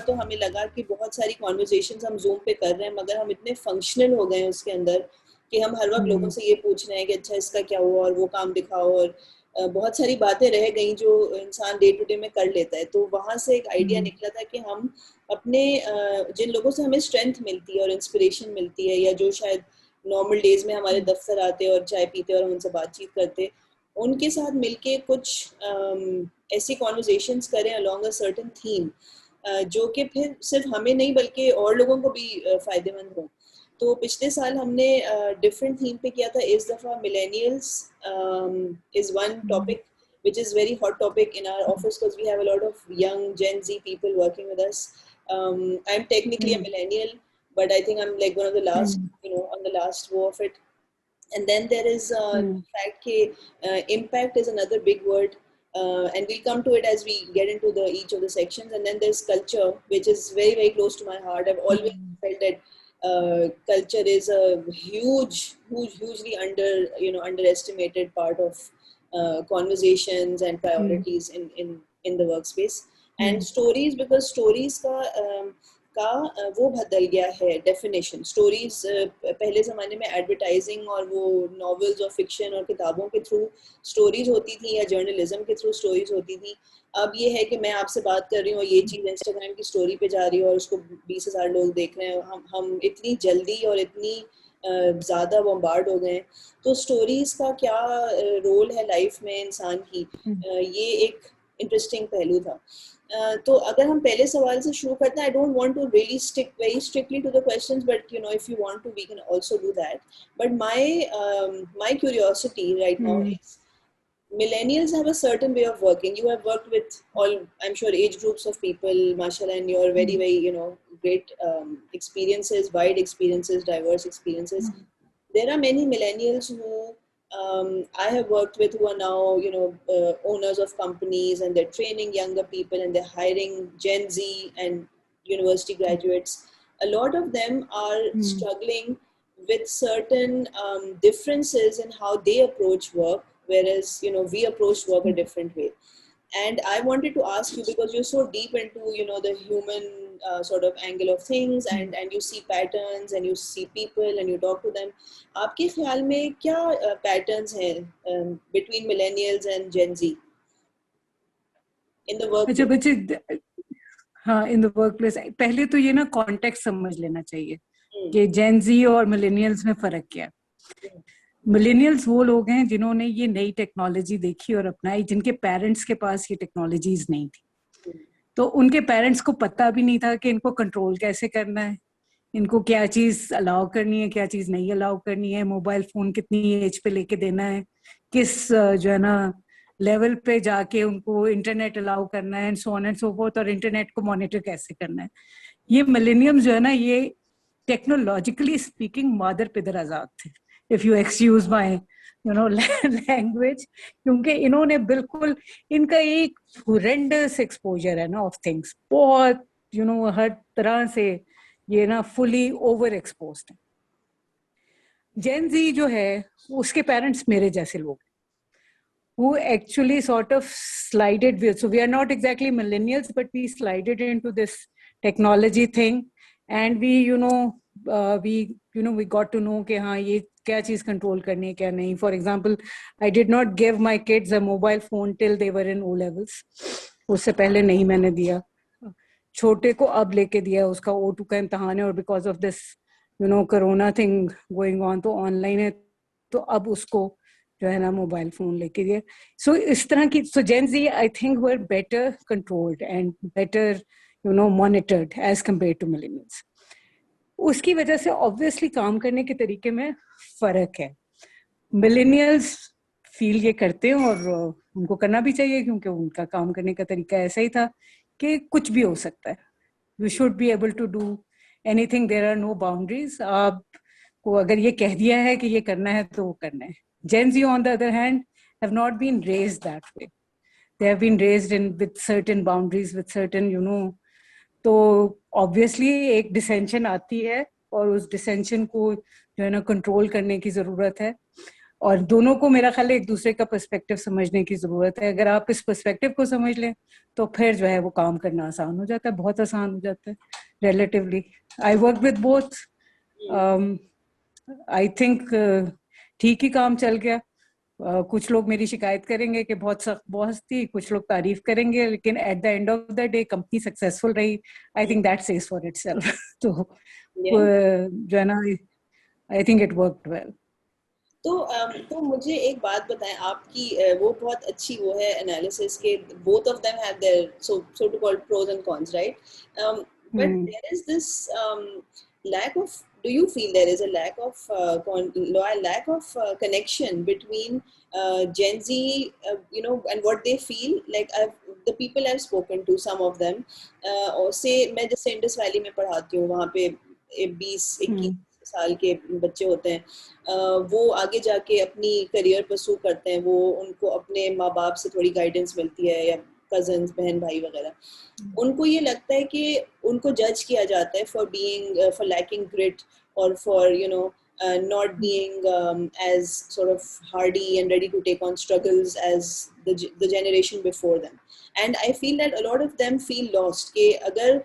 तो हमें लगा कि बहुत सारी कॉन्वर्जेशंस हम जूम पे कर रहे हैं, मगर हम इतने फंक्शनल हो गए हैं उसके अंदर कि हम हर वक्त लोगों से ये पूछ रहे हैं कि अच्छा इसका क्या हुआ और वो काम दिखाओ, और बहुत सारी बातें रह गई जो इंसान डे टू डे में कर लेता है। तो वहाँ से एक आइडिया निकला था कि हम अपने जिन लोगों से हमें स्ट्रेंथ मिलती है और इंस्पिरेशन मिलती है, या जो शायद नॉर्मल डेज में हमारे दफ्तर आते और चाय पीते और हम उनसे बातचीत करते, उनके साथ मिलके कुछ ऐसी कॉन्वर्जेशंस करें अलोंग अ सर्टेन थीम, जो कि फिर सिर्फ हमें नहीं बल्कि और लोगों को भी फायदेमंद हो। तो पिछले साल हमने डिफरेंट थीम पे किया था। इस दफ़ा millennials is one topic which is very hot topic in our office because we have a lot of young Gen Z people working with us. I'm technically a millennial, but I think I'm like one of the last, on the last row of it. And then there is the fact that impact is another big word, and we'll come to it as we get into each of the sections. And then there's culture, which is very, very close to my heart. I've always felt that culture is a hugely underestimated part of conversations and priorities in the workspace. And stories, because stories का वो बदल गया है definition. Stories पहले ज़माने में advertising और वो नॉवेल्स और फिक्शन और किताबों के थ्रू स्टोरीज होती थी, या जर्नलिज्म के थ्रू स्टोरीज होती थी। अब ये है कि मैं आपसे बात कर रही हूँ, ये चीज़ इंस्टाग्राम की स्टोरी पे जा रही है और उसको 20,000 लोग देख रहे हैं। हम इतनी जल्दी और इतनी ज़्यादा बम्बार्ड हो गए। तो स्टोरीज का क्या रोल है लाइफ में इंसान की, ये एक इंटरेस्टिंग पहलू था। तो अगर हम पहले सवाल से शुरू करते हैं, I don't want to really stick very strictly to the questions, but you know if you want to we can also do that. But my curiosity right now is, millennials have a certain way of working. You have worked with all, I'm sure, age groups of people, mashallah, and you're very, very, great experiences, wide experiences, diverse experiences. There are many millennials who I have worked with, who are now, owners of companies, and they're training younger people and they're hiring Gen Z and university graduates. A lot of them are struggling with certain differences in how they approach work, whereas we approach work a different way. And I wanted to ask you, because you're so deep into the human sort of angle of things, and you see patterns and you see people and you talk to them. आपके ख्याल में क्या patterns हैं between millennials and Gen Z in the workplace? अच्छा बच्चे, हाँ, in the workplace, पहले तो ये ना context समझ लेना चाहिए कि Gen Z और millennials में फर्क क्या है। मिलेनियल्स वो लोग हैं जिन्होंने ये नई टेक्नोलॉजी देखी और अपनाई, जिनके पेरेंट्स के पास ये टेक्नोलॉजीज नहीं थी। तो उनके पेरेंट्स को पता भी नहीं था कि इनको कंट्रोल कैसे करना है, इनको क्या चीज अलाउ करनी है, क्या चीज नहीं अलाउ करनी है, मोबाइल फोन कितनी एज पे लेके देना है, किस जो है ना लेवल पे जाके उनको इंटरनेट अलाउ करना है, so on and so fourth, और इंटरनेट को मॉनिटर कैसे करना है। ये मिलेनियम्स जो है ना, ये टेक्नोलॉजिकली स्पीकिंग मादर पिदर आजाद थे, if you excuse my language, क्योंकि इन्होंने बिल्कुल, इनका एक horrendous exposure है ना of things, बहुत हर तरह से ये ना fully over exposed है। Gen Z जो है उसके parents मेरे जैसे लोग who actually sort of slided with, so we are not exactly millennials, but we slided into this technology thing, and we we got to know कि हाँ ये क्या चीज कंट्रोल करनी है क्या नहीं। For example, I did not give my kids a mobile phone till they were in O levels, उससे पहले नहीं मैंने दिया। छोटे को अब लेके दिया, उसका O2 का इम्तहान है और because of this corona thing going on, तो ऑनलाइन है, तो अब उसको जो है ना मोबाइल फोन लेके दिया। सो इस तरह की, so Gen Z I think were better controlled and better monitored as compared to millennials. उसकी वजह से ऑब्वियसली काम करने के तरीके में फर्क है। मिलेनियल्स फील ये करते हैं और उनको करना भी चाहिए, क्योंकि उनका काम करने का तरीका ऐसा ही था कि कुछ भी हो सकता है। We should be able to do anything, there are no boundaries. आपको अगर ये कह दिया है कि ये करना है तो वो करना है। Gen Z on the other hand have not been raised that way. They have been raised in with certain boundaries, with certain तो ऑब्वियसली एक डिसेंशन आती है और उस डिसेंशन को जो है ना कंट्रोल करने की जरूरत है। और दोनों को मेरा ख्याल है एक दूसरे का पर्सपेक्टिव समझने की जरूरत है। अगर आप इस पर्सपेक्टिव को समझ लें तो फिर जो है वो काम करना आसान हो जाता है, बहुत आसान हो जाता है relatively. I work with both, I think ठीक ही काम चल गया। कुछ लोग मेरी शिकायत करेंगे कि बहुत सख्त बॉस थी, कुछ लोग तारीफ करेंगे, लेकिन at the end of the day company successful रही। I think that says for itself. तो जो है ना, I think it worked well. तो मुझे एक बात बताएं, आपकी वो बहुत अच्छी वो है एनालिसिस के both of them have their so to called pros and cons, right? But there is this lack of, do you feel there is a lack of connection between Gen Z, and what they feel? Like the people I've spoken to, some of them, और से मैं जैसे Indus valley में पढ़ाती हूँ, वहाँ पे 20-21 साल के बच्चे होते हैं, वो आगे जाके अपनी करियर परस्यू करते हैं, वो उनको अपने माँ बाप से थोड़ी गाइडेंस मिलती है या कजन्स, बहन भाई वगैरह, उनको ये लगता है कि उनको जज किया जाता है फॉर लैकिंग ग्रिट और for not being as sort of hardy and ready to take on struggles as the generation before them. And I feel that a lot of them feel lost कि अगर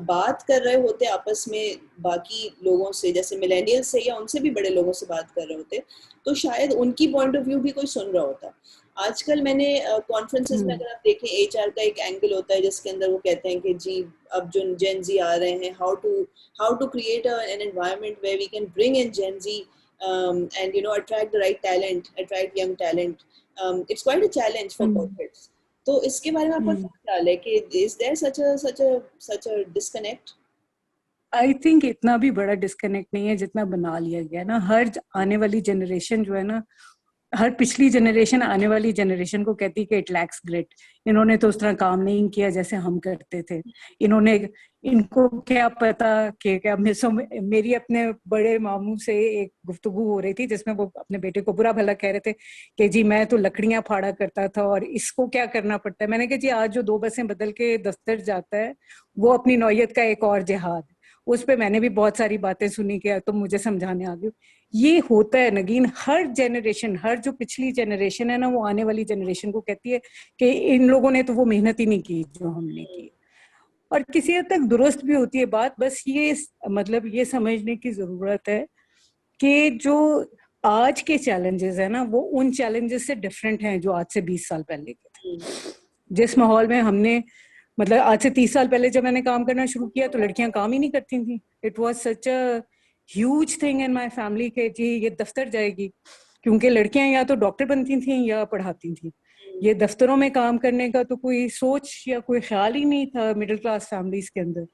बात कर रहे होते आपस में बाकी लोगों से, जैसे मिलेनियल्स से या उनसे भी बड़े लोगों से बात कर रहे होते, तो शायद उनकी पॉइंट ऑफ व्यू भी कोई सुन रहा होता। आजकल मैंने कॉन्फ्रेंसेस में, अगर आप देखें, एचआर का एक एंगल होता है जिसके अंदर वो कहते हैं कि जी अब जो जेन जी आ रहे हैं, how to create an environment where we can bring in Gen and attract the right talent, attract young talent. It's quite a challenge for corporates. तो इसके बारे में आपका क्या ख्याल है कि is there such a disconnect? I think इतना भी बड़ा डिस्कनेक्ट नहीं है जितना बना लिया गया ना। हर आने वाली जनरेशन जो है ना, हर पिछली जनरेशन आने वाली जनरेशन को कहती कि इट लैक्स ग्रिट, इन्होंने तो उस तरह काम नहीं किया जैसे हम करते थे, इनको क्या पता कि क्या। मेरी अपने बड़े मामू से एक गुफ्तगू हो रही थी जिसमें वो अपने बेटे को बुरा भला कह रहे थे कि जी मैं तो लकड़ियां फाड़ा करता था और इसको क्या करना पड़ता है। मैंने कहा जी आज जो 2 बसें बदल के दफ्तर जाता है वो अपनी नौयत का एक और जिहाद। उस पे मैंने भी बहुत सारी बातें सुनी कि तुम मुझे समझाने आ गए। ये होता है नगीन, हर जनरेशन, हर जो पिछली जनरेशन है ना, वो आने वाली जनरेशन को कहती है कि इन लोगों ने तो वो मेहनत ही नहीं की जो हमने की। और किसी हद तक दुरुस्त भी होती है बात, बस ये मतलब ये समझने की जरूरत है कि जो आज के चैलेंजेस है ना, वो उन चैलेंजेस से डिफरेंट हैं जो आज से 20 साल पहले के थे। जिस माहौल में हमने, मतलब आज से 30 साल पहले जब मैंने काम करना शुरू किया तो लड़कियां काम ही नहीं करती थी। It was such a huge thing in my family के जी ये दफ्तर जाएगी, क्योंकि लड़कियां या तो डॉक्टर बनती थी या पढ़ाती थी। ये दफ्तरों में काम करने का तो कोई सोच या कोई ख्याल ही नहीं था मिडिल क्लास फैमिलीज के अंदर।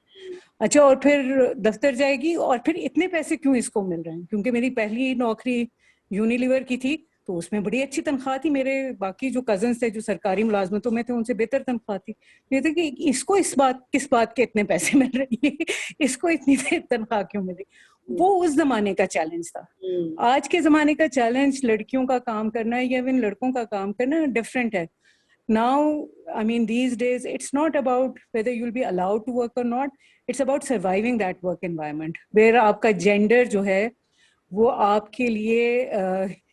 अच्छा, और फिर दफ्तर जाएगी और फिर इतने पैसे क्यों इसको मिल रहे हैं? क्योंकि मेरी पहली नौकरी यूनिलीवर की थी तो उसमें बड़ी अच्छी तनख्वाह थी, मेरे बाकी जो कजन्स थे जो सरकारी मुलाजमतों में थे उनसे बेहतर तनख्वाह थी। ये थे कि इसको किस बात के इतने पैसे मिल रहे हैं, इसको इतनी तनख्वाह क्यों मिली? वो उस जमाने का चैलेंज था। आज के जमाने का चैलेंज लड़कियों का काम करना है या इवन लड़कों का काम करना डिफरेंट है। Now, I mean, these days, it's not about whether you'll be allowed to work or not. It's about surviving that work environment, where आपका gender जो है वो आपके लिए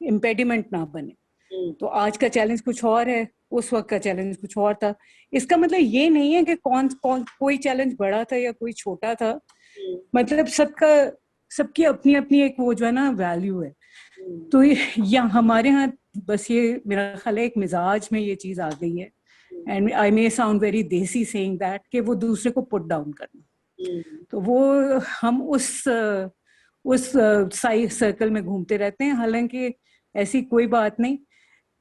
impediment ना बने। तो आज का चैलेंज कुछ और है, उस वक्त का चैलेंज कुछ और था। इसका मतलब ये नहीं है कि कोई चैलेंज बड़ा था या कोई छोटा था। मतलब सबकी अपनी अपनी एक वो जो है ना वैल्यू है। तो या हमारे यहाँ बस ये मेरा ख्याल है एक मिजाज में ये चीज आ गई है, and I may sound very देसी सेइंग दैट, कि वो दूसरे को पुट डाउन करना। तो वो हम उस साइड सर्कल में घूमते रहते हैं, हालांकि ऐसी कोई बात नहीं।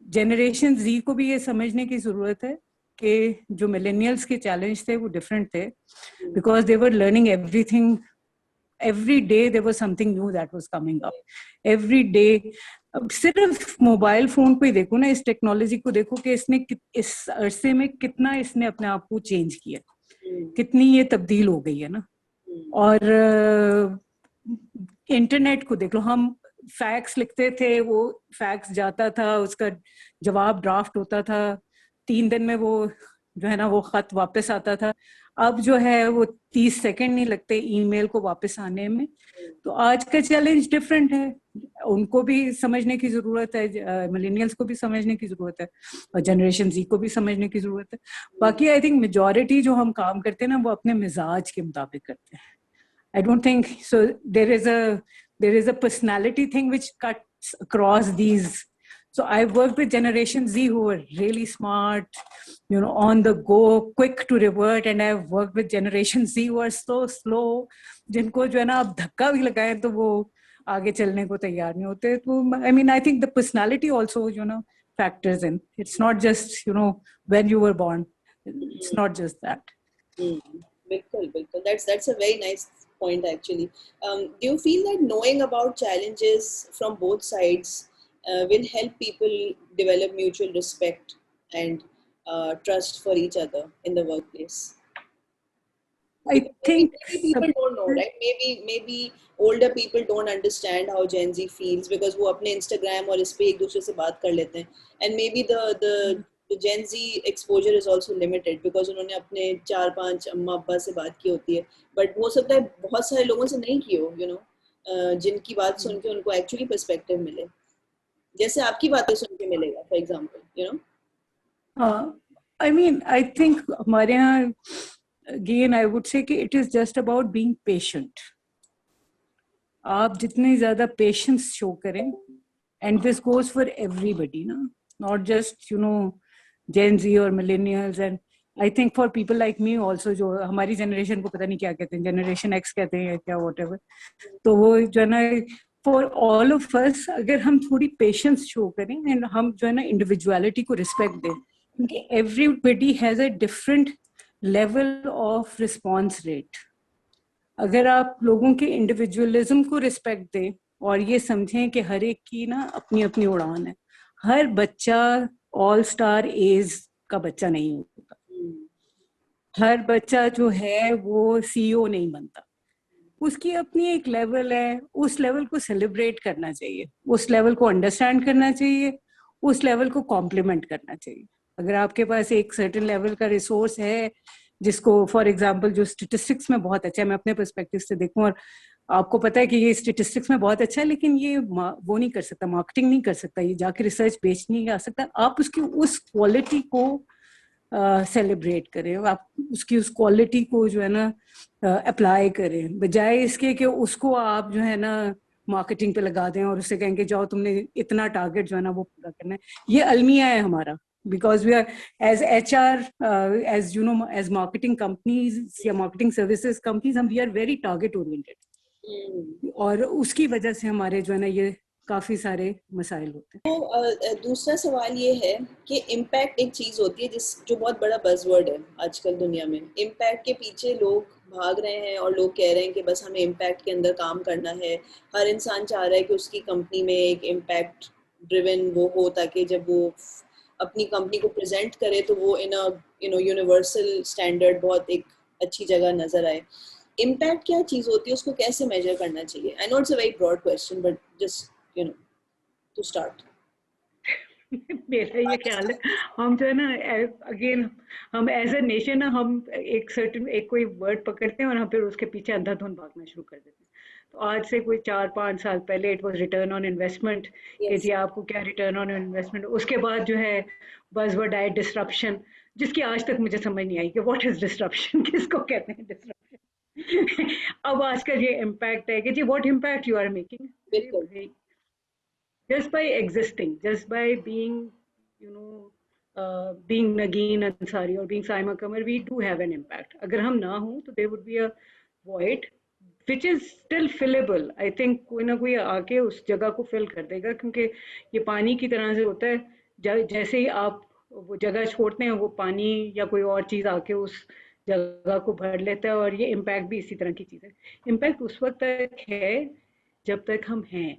जनरेशन जी को भी ये समझने की जरूरत है कि जो मिलेनियल्स के चैलेंज थे वो डिफरेंट थे, because they were learning everything. Every day there was something new that was coming up. Every day, अब सिर्फ मोबाइल फोन पे देखो ना, इस टेक्नोलॉजी को देखो कि इसने इस अरसे में कितना इसने अपने आप को चेंज किया, कितनी ये तब्दील हो गई है ना। और इंटरनेट को देख लो, हम फैक्स लिखते थे, वो फैक्स जाता था, उसका जवाब ड्राफ्ट होता था, 3 दिन में वो जो है ना वो खत वापस आता था। अब जो है वो 30 सेकंड नहीं लगते ईमेल को वापस आने में। तो आज का चैलेंज डिफरेंट है, उनको भी समझने की जरूरत है, मिलेनियल्स को भी समझने की जरूरत है, और जनरेशन जी को भी समझने की जरूरत है। बाकी आई थिंक मेजॉरिटी जो हम काम करते हैं ना वो अपने मिजाज के मुताबिक करते हैं। I don't think so. There is a personality thing which cuts across these. So I worked with Generation Z who were really smart, on the go, quick to revert, and I've worked with Generation Z who are so slow. जिनको जो है ना आप धक्का भी लगाएं तो वो आगे चलने को तैयार नहीं होते। तो I mean I think the personality also factors in. It's not just when you were born. It's not just that. बिल्कुल बिल्कुल, that's a very nice point actually. Do you feel that knowing about challenges from both sides will help people develop mutual respect and trust for each other in the workplace? I think maybe people don't know, right? Maybe older people don't understand how Gen Z feels because वो अपने Instagram और इस पे एक दूसरे से बात कर लेते हैं, and maybe the Gen Z exposure is also limited because उन्होंने अपने 4-5 अम्मा अब्बा से बात की होती है, but हो सकता है बहुत सारे लोगों से नहीं की हो, जिनकी बात सुन के उनको actually perspective मिले, जैसे आपकी बातें सुन के मिलेगा, for example, I mean I think हमारे यहाँ again I would say कि it is just about being patient. आप जितने ज्यादा पेशेंस शो करें, and this goes for everybody, not just Gen Z or millennials, and I think for people like me also, जो हमारी generation को पता नहीं क्या कहते हैं, जनरेशन एक्स कहते हैं या क्या whatever, तो वो जो है ना for all of us अगर हम थोड़ी पेशेंस शो करें and हम जो है ना इंडिविजुअलिटी को रिस्पेक्ट दें, क्योंकि everybody has a different level of response rate. अगर आप लोगों के इंडिविजुअलिज्म को रिस्पेक्ट दें और ये समझें कि हर एक की अपनी अपनी उड़ान है, हर बच्चा ऑल स्टार एज का बच्चा नहीं होता, हर बच्चा जो है वो सीईओ नहीं बनता, उसकी अपनी एक लेवल है, उस लेवल को सेलिब्रेट करना चाहिए, उस लेवल को अंडरस्टैंड करना चाहिए, उस लेवल को कॉम्प्लीमेंट करना चाहिए। अगर आपके पास एक सर्टेन लेवल का रिसोर्स है जिसको फॉर एग्जांपल जो स्टेटिस्टिक्स में बहुत अच्छा है, मैं अपने पर्सपेक्टिव से देखूं और आपको पता है कि ये स्टेटिस्टिक्स में बहुत अच्छा है लेकिन ये वो नहीं कर सकता, मार्केटिंग नहीं कर सकता, ये जाके रिसर्च बेच नहीं आ सकता, आप उसकी उस क्वालिटी को सेलिब्रेट करें, आप उसकी उस क्वालिटी को जो है ना अप्लाई करें, बजाय इसके कि उसको आप जो है ना मार्केटिंग पे लगा दें और उससे कहेंगे जाओ तुमने इतना टारगेट जो है ना वो पूरा करना है। ये अलमिया है हमारा, because we are as HR, as as marketing companies या marketing services companies, we are very target oriented, और उसकी वजह से हमारे जो है ना ये काफी सारे मसाइल होते हैं। तो दूसरा सवाल ये है कि इम्पैक्ट एक चीज होती है जो बहुत बड़ा बज़वर्ड है आजकल दुनिया में। इम्पैक्ट के पीछे लोग भाग रहे हैं और लोग कह रहे हैं कि बस हमें इम्पैक्ट के अंदर काम करना है, हर इंसान चाह रहा है कि उसकी कंपनी में एक इम्पैक्ट ड्रिवन वो हो ताकि जब वो अपनी कंपनी को प्रेजेंट करे तो वो इन अ यूनिवर्सल स्टैंडर्ड बहुत एक अच्छी जगह नजर आए। इम्पैक्ट क्या चीज होती है, उसको कैसे मेजर करना चाहिए? I know it's a very broad question but just to start. मेरा ये ख्याल है, हम जो है ना अगेन हम एज ए नेशन हम एक कोई वर्ड पकड़ते हैं और हम फिर उसके पीछे अंधाधुंध भागना शुरू कर देते हैं। तो आज से कोई 4-5 साल पहले it was written on investment, कि जी आपको क्या रिटर्न ऑन इन्वेस्टमेंट, उसके बाद जो है बज़वर्ड आए डिसरप्शन, जिसकी आज तक मुझे समझ नहीं आई कि व्हाट इज डिसरप्शन, किसको कहते हैं डिसरप्शन। अब आज का ये इम्पैक्ट है कि जी what impact you are making, just by existing, just by being, being Nagin Ansari or being Saima Kamar, we do have an impact. अगर हम ना हो तो there would be a void which is still fillable. I think कोई ना कोई आके उस जगह को fill कर देगा, क्योंकि ये पानी की तरह से होता है, जैसे ही आप वो जगह छोड़ते हैं वो पानी या कोई और चीज़ आके उस जगह को भर लेता है, और ये इम्पैक्ट भी इसी तरह की चीज़ है। इम्पैक्ट उस वक्त तक है जब तक हम हैं,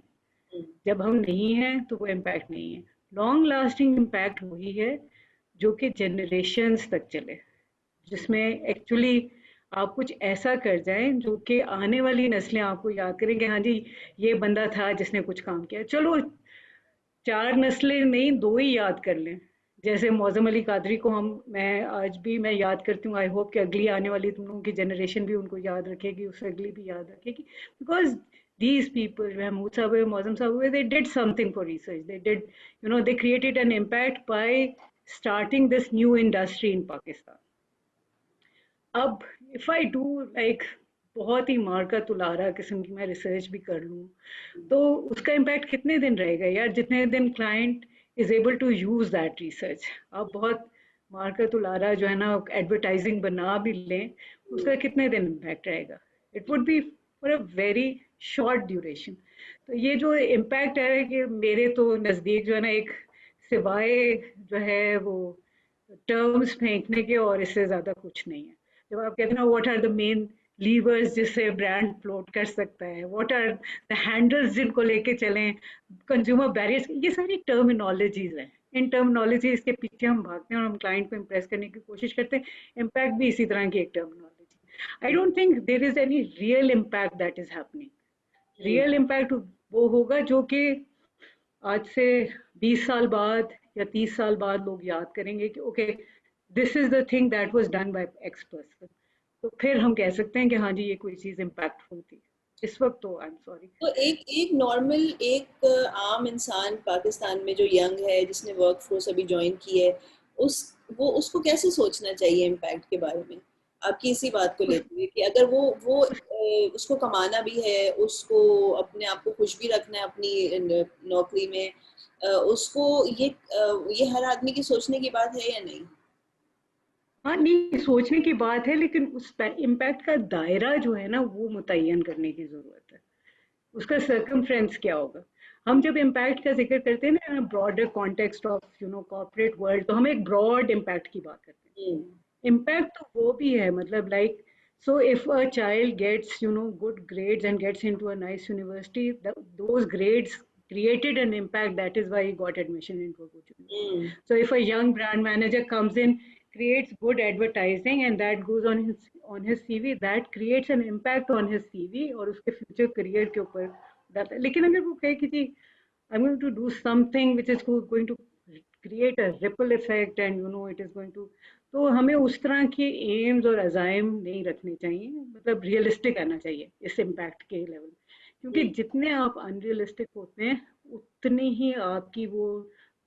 जब हम नहीं हैं तो वो इम्पैक्ट नहीं है। लॉन्ग लास्टिंग इम्पैक्ट वही है जो कि जनरेशन्स तक चले, जिसमें एक्चुअली आप कुछ ऐसा कर जाएं जो कि आने वाली नस्लें आपको याद करें कि हाँ जी ये बंदा था जिसने कुछ काम किया। चलो 4 नस्लें नहीं 2 ही याद कर लें, जैसे मौजम अली कादरी को मैं आज भी मैं याद करती हूँ। आई होप कि अगली आने वाली तुम लोगों की जनरेशन भी उनको याद रखेगी, उससे अगली भी याद रखेगी, because these people, Mahmood Saab, Mozam Saab, they did something for research. They did, they created an impact by starting this new industry in Pakistan. अब इफ आई डू लाइक बहुत ही मार का तुलारा किस्म की मैं रिसर्च भी कर लूँ, तो उसका इम्पैक्ट कितने दिन रहेगा यार, जितने दिन client is able to use that research. आप बहुत मार का तुलारा जो है ना एडवर्टाइजिंग बना भी लें, उसका कितने दिन इम्पैक्ट रहेगा? It would be for a very short duration. तो ये जो इम्पैक्ट है कि मेरे तो नज़दीक जो है ना, एक सिवाय जो है वो टर्म्स फेंकने के और इससे ज्यादा कुछ नहीं है। जब आप कहते हैं ना what are the main levers जिससे ब्रांड फ्लोट कर सकता है, व्हाट आर द हैंडल्स जिनको लेके चलें, कंज्यूमर बैरियर्स, ये सारी टर्मिनोलॉजीज हैं। इन टर्मिनोलॉजीज के पीछे हम भागते हैं और हम क्लाइंट को इम्प्रेस करने की कोशिश करते हैं। इम्पैक्ट भी इसी तरह की एक terminology. I don't think there is any real impact that is happening. Real impact वो होगा जो कि आज से 20 साल बाद या 30 साल बाद लोग याद करेंगे कि okay, this is the thing that was done by x person. तो फिर हम कह सकते हैं कि हाँ जी ये कोई चीज इम्पैक्टफुल थी। इस वक्त तो आई एम सॉरी। तो एक एक नॉर्मल एक आम इंसान पाकिस्तान में जो यंग है, जिसने वर्क फोर्स अभी ज्वाइन की है, उस वो उसको कैसे सोचना चाहिए इम्पैक्ट के बारे में, आपकी इसी बात को उस, लेते हुए कि अगर वो उस, उसको कमाना भी है, उसको अपने आप को खुश भी रखना है अपनी नौकरी में, उसको ये हर आदमी की सोचने की बात है या नहीं? हाँ नहीं, सोचने की बात है, लेकिन उस इम्पैक्ट का दायरा जो है ना वो मुतय्यन करने की जरूरत है। उसका सर्कमफ्रेंस क्या होगा? हम जब इम्पैक्ट का जिक्र करते हैं ना broader context of corporate world, तो हम एक ब्रॉड इम्पैक्ट की बात करते हम्म। हैं। इम्पैक्ट तो वो भी है, मतलब like, so if a child gets good grades and gets into a nice university, those grades created an impact. That is why he got admission into a good university. Hmm. So if a young brand manager comes in, creates good advertising, and that goes on his CV, that creates an impact on his CV और उसके future career के ऊपर जाता है। लेकिन अगर वो कहे कि जी I'm going to do something which is going to create a ripple effect and it is going to, तो हमें उस तरह के एम्स और अजाइम नहीं रखने चाहिए। मतलब रियलिस्टिक आना चाहिए इस इम्पैक्ट के लेवल, क्योंकि हम्म। जितने आप अनरियलिस्टिक होते हैं उतनी ही आपकी वो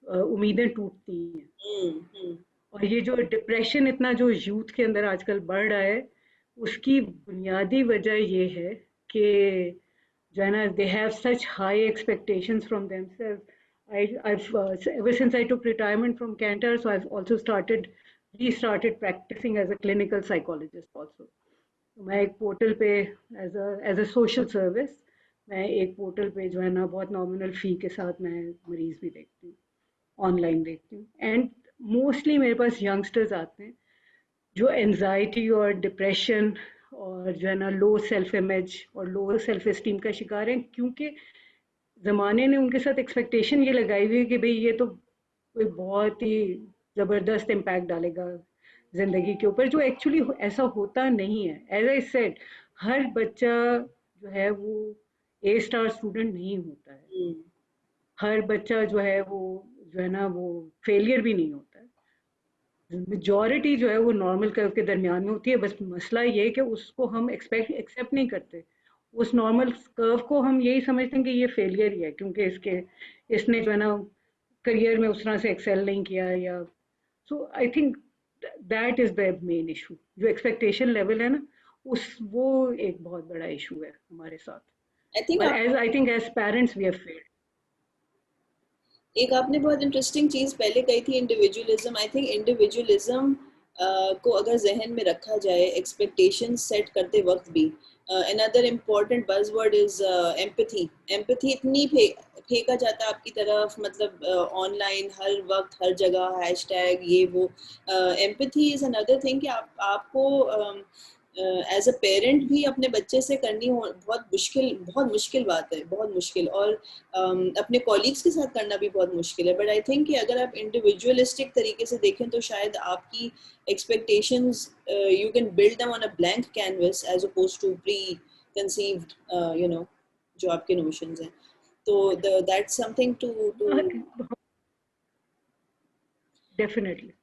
उम्मीदें टूटती हैं। हम्म। और ये जो डिप्रेशन इतना जो यूथ के अंदर आजकल बढ़ रहा है, उसकी बुनियादी वजह ये है कि जो है ना, they have such high expectations from themself. Ever since I took retirement from Cantor, so I've also restarted practicing as a clinical psychologist also. तो मैं एक पोर्टल पे एज अ सोशल सर्विस, मैं एक पोर्टल पे जो है ना बहुत नॉमिनल फी के साथ मैं मरीज भी देखती हूँ, ऑनलाइन देखती हूँ। एंड मोस्टली मेरे पास यंगस्टर्स आते हैं जो एनजाइटी और डिप्रेशन और जो है ना लो सेल्फ इमेज और लो सेल्फ एस्टीम का शिकार हैं, क्योंकि ज़माने ने उनके साथ एक्सपेक्टेशन ये लगाई हुई है कि भाई ये तो कोई बहुत ही ज़बरदस्त इम्पैक्ट डालेगा ज़िंदगी के ऊपर, जो एक्चुअली ऐसा होता नहीं है। एज आई सेड, हर बच्चा जो है वो ए स्टार स्टूडेंट नहीं होता है। हम्म। हर बच्चा जो है वो जो है ना वो फेलियर भी नहीं होता है। मेजॉरिटी जो है वो नॉर्मल कर्व के दरमियान में होती है। बस मसला ये है कि उसको हम एक्सेप्ट नहीं करते। उस नॉर्मल कर्व को हम यही समझते हैं कि ये फेलियर ही है, क्योंकि इसने जो है ना करियर में उस तरह से एक्सेल नहीं किया, या so I think that is the main issue. जो एक्सपेक्टेशन लेवल है ना, उस वो एक बहुत बड़ा इशू है हमारे आई थिंक साथ। और as I think as parents we have failed. एक आपने बहुत इंटरेस्टिंग चीज पहले कही थी, इंडिविजुअलिज्म। आई थिंक इंडिविजुअलिज्म को अगर जहन में रखा जाए एक्सपेक्टेशन सेट करते वक्त भी, another important buzzword is empathy. Empathy इतनी फेंका जाता है आपकी तरफ, मतलब ऑनलाइन हर वक्त हर जगह हैशटैग ये वो। एम्पैथी इज अनदर थिंग कि आपको एज अ पेरेंट भी अपने बच्चे से करनी हो बहुत मुश्किल बात है, बहुत मुश्किल। और अपने कॉलीग्स के साथ करना भी बहुत मुश्किल है। बट आई थिंक कि अगर आप इंडिविजुअलिस्टिक तरीके से देखें तो शायद आपकी expectations you can build them on a blank canvas as oppose to preconceived जो आपके नोशंस हैं। तो दैट्स समथिंग टू डेफिनेटली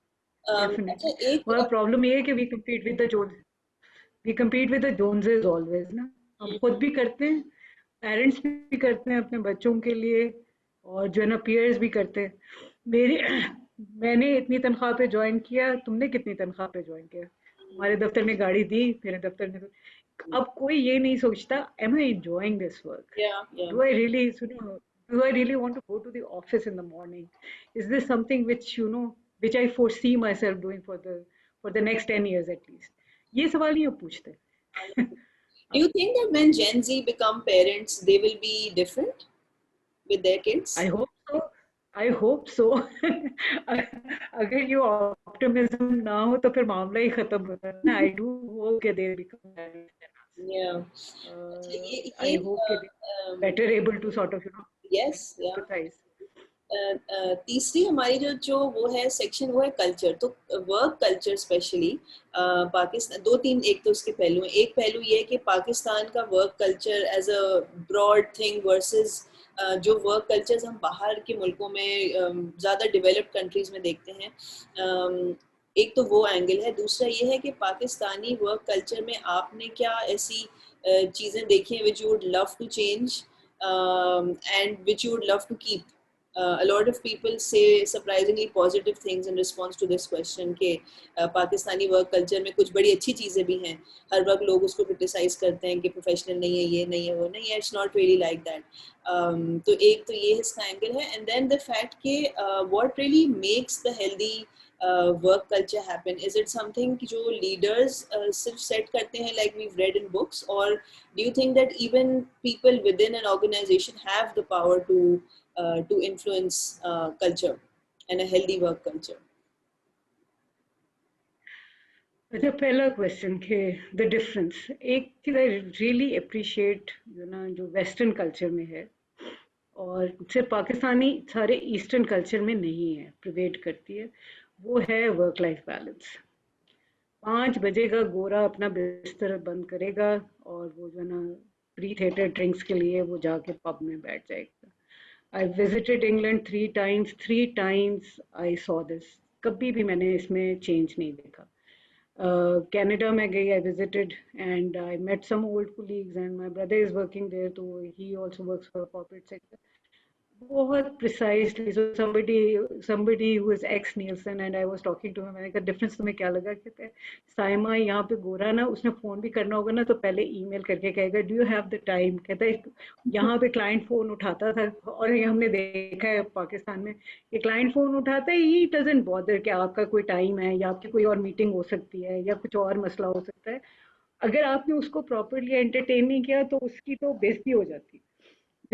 अच्छा डेफिनेटली। एक और प्रॉब्लम ये है कि we compete with the Joneses always ना, हम खुद भी करते हैं, पेरेंट्स भी करते हैं अपने बच्चों के लिए, और जो है ना पीयर्स भी करते हैं। मेरी मैंने इतनी तनख्वाह पे ज्वाइन किया, तुमने कितनी तनख्वाह पे ज्वाइन किया? हमारे दफ्तर ने गाड़ी दी, मेरे दफ्तर ने अब कोई ये नहीं सोचता am I enjoying this work, या do I really do I really want to go to the office in the morning, is this something which which I foresee myself doing for the next 10 years at least? ये सवाल नहीं अब पूछते। Do you think that when Gen Z become parents, they will be different with their kids? I hope so. I hope so. अगर ये optimism ना हो तो फिर मामला ही खत्म होता है ना। I do hope that they become parents. Yeah. अच्छा I hope that they better able to sort of yes, yeah. empathize. तीसरी हमारी जो वो है सेक्शन, वो है कल्चर। तो वर्क कल्चर स्पेशली पाकिस्तान, दो तीन, एक तो उसके पहलू हैं। एक पहलू ये है कि पाकिस्तान का work culture as a broad thing versus जो वर्क कल्चर्स हम बाहर के मुल्कों में ज़्यादा डेवलप्ड कंट्रीज में देखते हैं। एक तो वो एंगल है। दूसरा ये है कि पाकिस्तानी वर्क कल्चर में आपने क्या ऐसी चीज़ें देखी हैं which you would love to change and which you would love to keep? A lot of people say surprisingly positive things in response to this question कि पाकिस्तानी वर्क कल्चर में कुछ बड़ी अच्छी चीज़ें भी हैं। हर वक्त लोग उसको क्रिटिसाइज करते हैं कि प्रोफेशनल नहीं है, ये नहीं है, वो नहीं है। It's not really like that. तो एक तो ये इसका एंगल है। एंड देन द फैक्ट कि what really makes the healthy work culture happen? Is it something जो लीडर्स सिर्फ सेट करते हैं like we read in books, और do you think that even people within an organisation have the power to influence culture and a healthy work culture? अच्छा, पहला question के the difference. एक चीज I really appreciate जो western culture में है, और सिर्फ पाकिस्तानी, सारे ईस्टर्न कल्चर में नहीं है, प्रिवेट करती है, वो है वर्क लाइफ बैलेंस। 5 बजे का गोरा अपना बिस्तर बंद करेगा और वो प्री थिएटर ड्रिंक्स के लिए वो जाके पब में बैठ जाएगा। I visited England 3 times. 3 times I saw this. कभी भी मैंने इसमें चेंज नहीं देखा। कनाडा में गई, I visited and I met some old colleagues and my brother is working there, तो he also works for a corporate sector. बहुत precisely, so somebody who is ex Nielsen and I was talking to him, मैंने कहा difference तुम्हें क्या लगा? कहते हैं साइमा यहाँ पे गोरा ना, उसने फोन भी करना होगा ना तो पहले ईमेल करके कहेगा do you have the time. कहता है यहाँ पे क्लाइंट फोन उठाता था, और ये हमने देखा है पाकिस्तान में कि क्लाइंट फोन उठाता है, ही डजंट बॉदर कि आपका कोई टाइम है या आपकी कोई और मीटिंग हो सकती है या कुछ और मसला हो सकता है। अगर आपने उसको प्रॉपरली एंटरटेन नहीं किया तो उसकी तो बेइज्जती हो जाती है।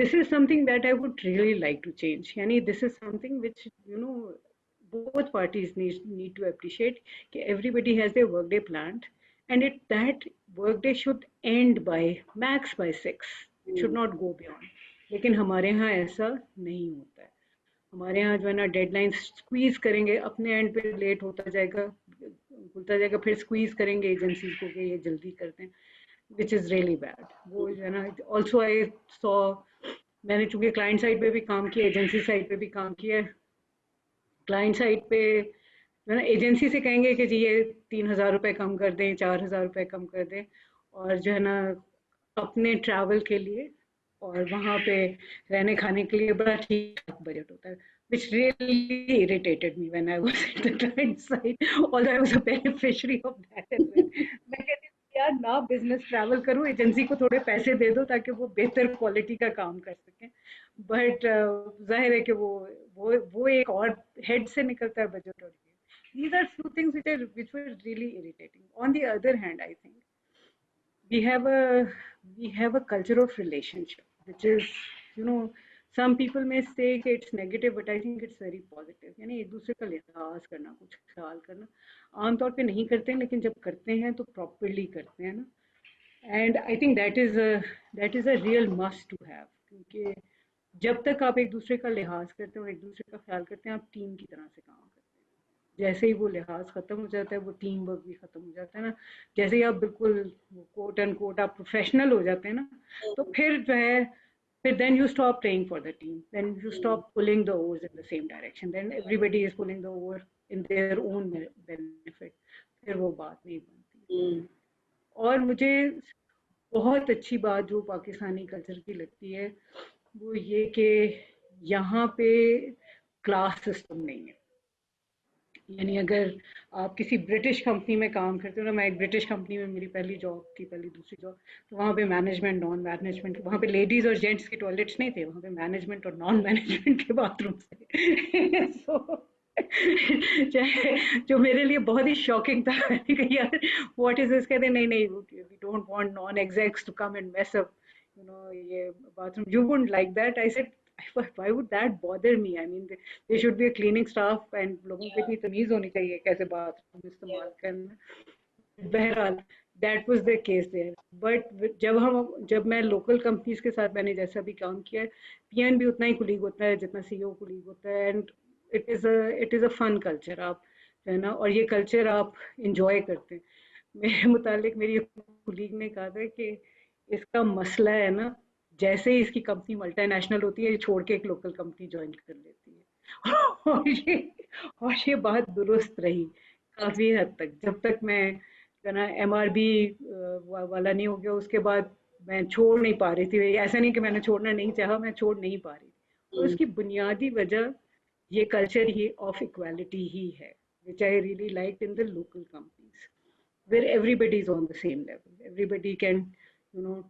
This is something that I would really like to change. Yani, this is something which both parties need to appreciate. That everybody has their workday planned, and that workday should end by max by 6. It should not go beyond. लेकिन हमारे यहाँ ऐसा नहीं होता है। हमारे यहाँ जो है ना डेडलाइन स्क्वीज करेंगे, अपने एंड पे लेट होता जाएगा, खुलता जाएगा, फिर स्क्वीज करेंगे एजेंसीज को कि ये जल्दी करते हैं, which is really bad. वो जो है ना, also I saw, मैंने चूंकि क्लाइंट साइड पे भी काम किया, एजेंसी साइड पे भी काम किया है। क्लाइंट साइड पे जो है ना एजेंसी से कहेंगे कि जी ये 3,000 रुपये कम कर दें, 4,000 रुपये कम कर दें, और जो है ना अपने ट्रैवल के लिए और वहाँ पे रहने खाने के लिए बड़ा ठीक ठाक बजट होता है, which really irritated me when I was at the client side, although I was a beneficiary of that as well. मैं कहती यार ना बिजनेस ट्रैवल करूँ, एजेंसी को थोड़े पैसे दे दो ताकि वो बेहतर क्वालिटी का काम कर सकें। बट जाहिर है कि वो एक और हेड से निकलता है बजट। और these are few things which were really irritating. On the other hand, I think we have a culture of relationship, which is some people may say कि it's negative, but I think it's very positive. यानी एक दूसरे का लिहाज करना, कुछ ख्याल करना। आमतौर पे नहीं करते हैं, लेकिन जब करते हैं तो प्रॉपरली करते हैं ना। And I think that is a real must to have, क्योंकि जब तक आप एक दूसरे का लिहाज करते हो, एक दूसरे का ख्याल करते हैं, आप टीम की तरह से काम करते हैं। जैसे ही वो लिहाज ख़त्म हो जाता है, वो टीम वर्क भी ख़त्म हो जाता है ना। जैसे ही आप बिल्कुल कोट एंड कोट आप प्रोफेशनल हो जाते हैं ना, तो फिर जो है फिर then you stop playing for the team, then you stop pulling the oars in the same direction, then everybody is pulling the oar in their own benefit, फिर वो बात नहीं बनती। और मुझे बहुत अच्छी बात जो पाकिस्तानी कल्चर की लगती है वो ये कि यहाँ पे क्लास सिस्टम नहीं है। यानी अगर आप किसी ब्रिटिश कंपनी में काम करते हो ना, मैं एक ब्रिटिश कंपनी में मेरी पहली जॉब थी, पहली दूसरी जॉब, तो वहाँ पे मैनेजमेंट नॉन मैनेजमेंट, वहाँ पे लेडीज और जेंट्स के टॉयलेट्स नहीं थे, वहाँ पे मैनेजमेंट और नॉन मैनेजमेंट के बाथरूम थे। so, जो मेरे लिए बहुत ही शॉकिंग था। मैंने कहा यार व्हाट इज दिस, कहते नहीं नहीं we don't want non execs to come and mess up you know ये bathroom, you wouldn't like that. I said why would that bother me? I mean, there should be a cleaning staff and लोगों को इतनी तमीज होनी चाहिए कैसे bathroom इस्तेमाल करना। बहरहाल that was the case there. But जब मैं लोकल कंपनीज के साथ मैंने जैसा भी काम किया है, पीएन भी उतना ही कुलीग होता है जितना सीईओ कुलीग होता है, and it is a fun culture, आप है ना, और ये कल्चर आप इंजॉय करते हैं। मेरे मुतालिक मेरी कुलीग ने कहा था कि इसका मसला है ना, जैसे ही इसकी कंपनी मल्टीनेशनल होती है ये छोड़ के एक लोकल कंपनी ज्वाइन कर लेती है। और ये बात दुरुस्त रही काफी हद तक, जब तक मैं ना एमआरबी वाला नहीं हो गया उसके बाद मैं छोड़ नहीं पा रही थी। ऐसा नहीं कि मैंने छोड़ना नहीं चाहा, मैं छोड़ नहीं पा रही थी। और उसकी बुनियादी वजह ये कल्चर ही ऑफ इक्वालिटी ही है, which I really liked in the local companies, where everybody is on the same level, everybody can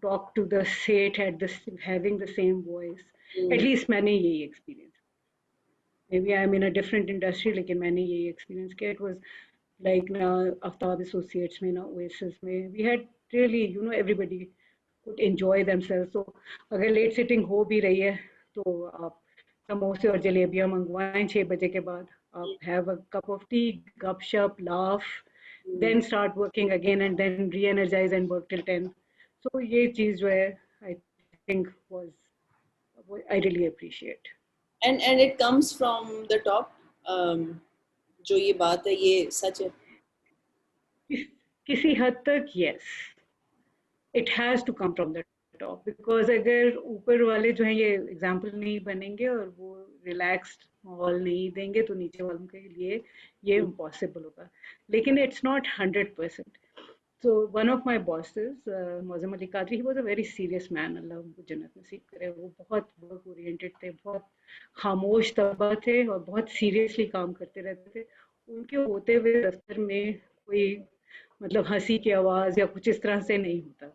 talk to the state at the having the same voice. At least मैंने यही experience, maybe I'm in a different industry, लेकिन मैंने यही experience किया। It was like ना Aftab associates में ना oasis में we had really everybody could enjoy themselves. So अगर लेट सिटिंग हो भी रही है तो आप समोसे और जलेबियां मंगवाएं 6 बजे के बाद, आप have a cup of tea, gupshup, laugh, then start working again and then re-energize and work till 10. So ये चीज जो है I think was I really appreciate. And it comes from the top. जो ये बात है ये सच है किसी हद तक, yes, it has to come from the top, because अगर ऊपर वाले जो हैं ये एग्जाम्पल नहीं बनेंगे और वो रिलैक्स्ड माहौल नहीं देंगे तो नीचे वालों के लिए ये इम्पॉसिबल होगा। लेकिन it's not 100%. So one of my bosses, Mauzam Ali Qadri, he was a very serious man, अल्लाह उनको जन्नत नसीब करे। वो बहुत वर्क ओरिएंटेड थे, बहुत खामोश तबा थे और बहुत सीरियसली काम करते रहते थे। उनके होते हुए दफ्तर में कोई मतलब हंसी की आवाज़ या कुछ इस तरह से नहीं होता।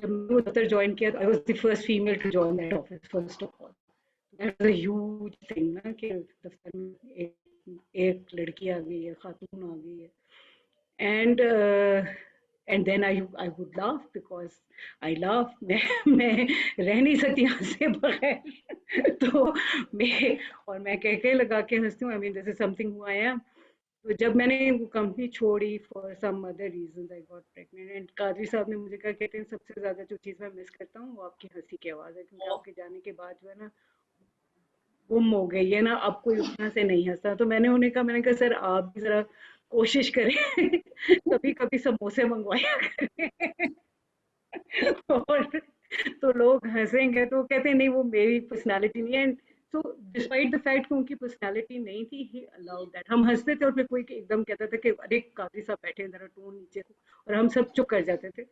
जब मैं दफ्तर ज्वाइन किया, I was the first female to join that office, first of all. That was a huge thing ना, कि दफ्तर में एक लड़की आ गई है, खातून आ गई है। And then I would laugh because I laugh. मैं रह नहीं सकती हंसे बगैर। तो मैं कह लगा के हंसती हूँ। I mean, this is something who I am. तो जब मैंने वो कंपनी छोड़ी for some other reasons, I got pregnant. And Qadri साहब ने मुझे कहा, कहते हैं सबसे ज्यादा जो चीज़ मैं मिस करता हूँ वो आपकी हंसी की आवाज़ है, क्योंकि आपके जाने के बाद जो है ना गुम हो गई है ना, अब कोई उतना से नहीं हंसता। तो मैंने कहा सर आप भी जरा कोशिश करें, कभी कभी समोसे मंगवाया करें। और तो लोग हंसेंगे। तो कहते हैं नहीं वो मेरी पर्सनालिटी नहीं है। सो डिस्पाइट द फैक्ट कि उनकी पर्सनालिटी नहीं थी, ही अलाउड दैट। हम हंसते थे और फिर कोई एकदम कहता था कि अरे कादरी साहब बैठे हैं, जरा टोन नीचे को, और हम सब चुप कर जाते थे।